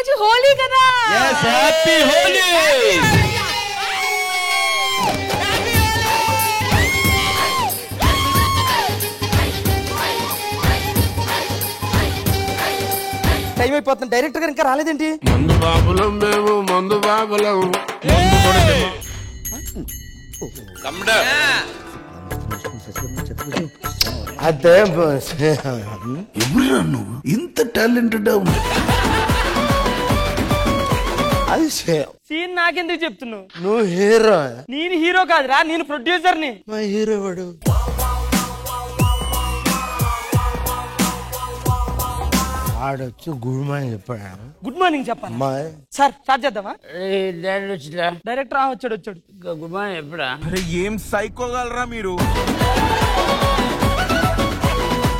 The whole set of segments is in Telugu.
రోజు హోలీ కదా. హ్యాపీ హోలీ. టైం అయిపోతుంది. డైరెక్టర్ గారు ఇంకా రాలేదేంటి? మందు బాబులం మేము, మందు బాబులం. అదే ఎవరురా నువ్వు ఇంత టాలెంటెడ్ ఉంది? అది సీన్ నాకెందుకు చెప్తున్నావు? నువ్వు హీరో. నేను హీరో కాదురా, నేను ప్రొడ్యూసర్ ని. మా హీరో వాడు ఆడొచ్చు గుడ్ మార్నింగ్ చెప్పాడు. గుడ్ మార్నింగ్ చెప్పాలి సార్. స్టార్ట్ చేద్దామా? డైరెక్టర్ వచ్చాడు. గుడ్ మార్నింగ్ ఎప్పుడా? ఏం సైకోగలరా మీరు?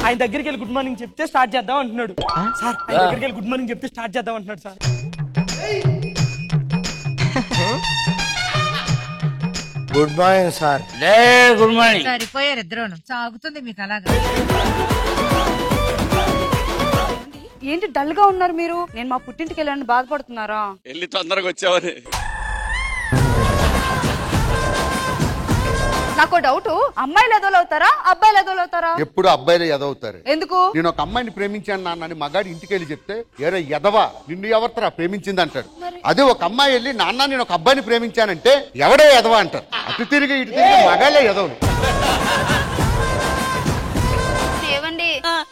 ఆయన దగ్గరికి వెళ్ళి గుడ్ మార్నింగ్ చెప్తే స్టార్ట్ చేద్దాం అంటున్నాడు సార్. ఆయన దగ్గరికి వెళ్ళి గుడ్ మార్నింగ్ చెప్తే స్టార్ట్ చేద్దాం అంటున్నాడు sir. Good morning sir. Good morning. సరిపోయారు ఇద్దరు. సాగుతుంది మీకు అలాగా. ఏంటి డల్ గా ఉన్నారు మీరు? నేను మా పుట్టింటికి వెళ్ళాలని బాధపడుతున్నారా? వెళ్ళి తొందరగా వచ్చావని. నాకు డౌట్, అమ్మాయిలు ఎదోలవుతారా అబ్బాయిలు ఎదోలవుతారా? ఎప్పుడు అబ్బాయిలు ఎదవుతారు. ఎందుకు? నేను ఒక అమ్మాయిని ప్రేమించాను నాన్నని మగాడి ఇంటికి వెళ్ళి చెప్తే ఏదో ఎదవా నిన్ను ఎవరితరా ప్రేమించింది అంటాడు. అదే ఒక అమ్మాయి వెళ్ళి నాన్న నేను ఒక అబ్బాయిని ప్రేమించానంటే ఎవడే ఎదవా అంటారు. అటు తిరిగి ఇటు తిరిగి మగాళ్ళే ఎదవలు.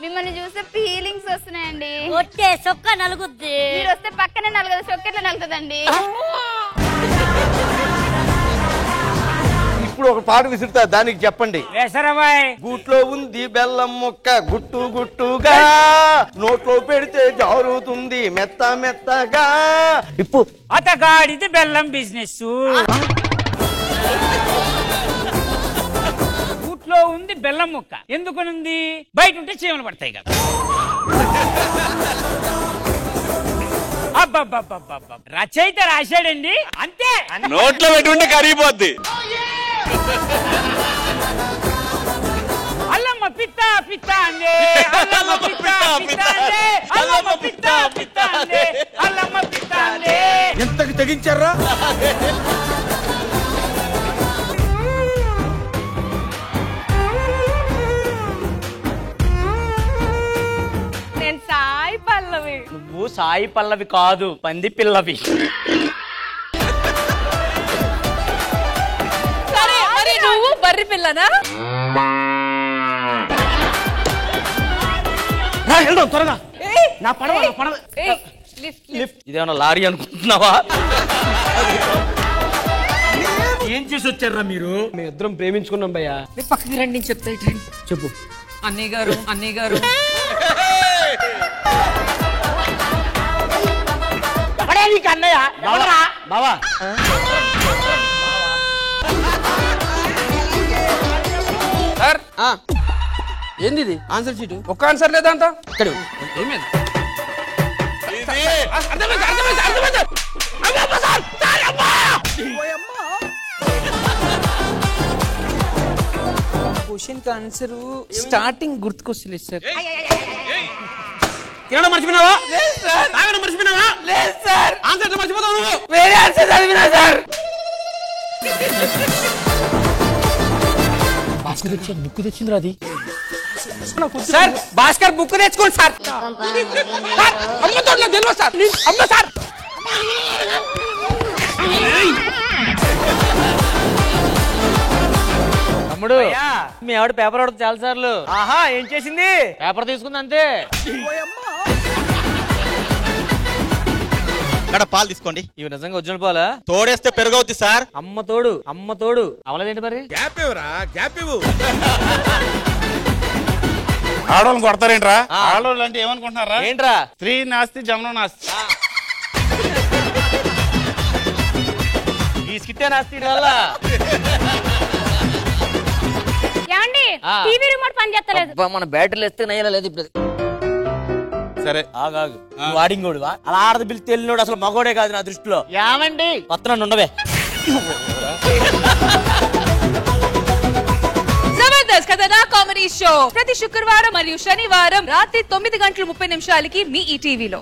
మిమ్మల్ని చూస్తే ఫీలింగ్స్ వస్తున్నాయండి. వచ్చే సొక్క నలుగుద్ది. మీరు వస్తే పక్కనే నలుగుదు, సొక్కెట్లా నలుగుతుందండి. ఇప్పుడు ఒక పాట విసురుతా, దానికి చెప్పండి. గూట్లో ఉంది బెల్లం ముక్క గుట్టు గుట్టుగా, నోట్లో పెడితే జారుతుంది మెత్త మెత్తగా. ఇప్పుడు అతగాడిది బెల్లం బిజినెస్. గూట్లో ఉంది బెల్లం ముక్క. ఎందుకనుంది? బయట ఉంటే చీమలు పడతాయి కదా. అబ్బబ్బబ్బబ్బబ్బ, రచయిత రాశాడండి అంతే. నోట్లో పెట్టుకుంటే కరిగిపోద్ది. అల్లమ్మ పిత్త పిత్త అందే, అల్లమ్మ పిత్త పిత్త అందే, అల్లమ్మ పిత్త పిత్త అందే, అల్లమ్మ పిత్త అందే. ఎంతకి తెగించారా? నేను సాయి పల్లవి. నువ్వు సాయి పల్లవి కాదు, పంది పిల్లవి. సరే మరి నువ్వు బర్రి పిల్లనా? వెళ్దాం త్వరగా. నా పడవ ఇదేమన్నా లారీ అనుకుంటున్నావా? ఏం చేసి వచ్చారా మీరు? మేము ఇద్దరం ప్రేమించుకున్నాం భయ్యా. పక్కకి రండి చెప్తా. చెప్పు. అన్నయ్య గారు, అన్నయ్య గారు. అన్నయ్య బావా. సార్ ఏంది ఇది? ఆన్సర్ షీట్ ఒక్క ఆన్సర్ లేదంట. ఇక్కడ ఏమేది? క్వశ్చన్ కి ఆన్సర్ స్టార్టింగ్ గుర్తుకొస్తలేదు సార్. తినడం మర్చిపోయినావా? తాగడం మర్చిపోయినావా? లేదు సార్. ఆన్సర్ మర్చిపోతావు నువ్వు. వేరే ఆన్సర్ చదివినా సార్. భాస్కర్ తెచ్చి బుక్ తెచ్చిందిరా అది. సార్ భాస్కర్ బుక్ తెచ్చుకోండి సార్. అమ్మతో తెలియదు సార్. అమ్మ సార్. తమ్ముడు మీ ఆవిడ పేపర్ ఆడుతుంది చాలా సార్లు. ఆహా ఏం చేసింది? పేపర్ తీసుకుంది అంతే. ఇక్కడ పాలు తీసుకోండి. ఇవి నిజంగా ఒరిజినల్ పాలా? తోడేస్తే పెరుగవుతుంది సార్. అమ్మ తోడు అవలేదేంటి మరి? గ్యాప్ ఇవ్వరా, గ్యాప్ ఇవ్వు. ఆడవాళ్ళని కొడతారేంట్రా? ఆడవాళ్ళు అంటే ఏమనుకుంటున్నారా? ఏంట్రా? స్త్రీ నాస్తి జమనం నాస్తి. ఈ స్కిట్టే నాస్తి వల్ల. ఏమండి టీవీ రిమోట్ పని చేస్తలేదు. మన బ్యాటరీలు ఎత్తే నయ్యలేదు ఇప్పుడు. సరే ఆగాగు. వాడింగోడువా? అలా ఆడది పిలిచి తెలియనోడు అసలు మగోడే కాదు నా దృష్టిలో. ఏమండి వస్తున్నాను ఉండవే. జబర్దస్త్ కథనా కామెడీ షో ప్రతి శుక్రవారం మరియు శనివారం రాత్రి 9:30 మీ ఈ టీవీలో.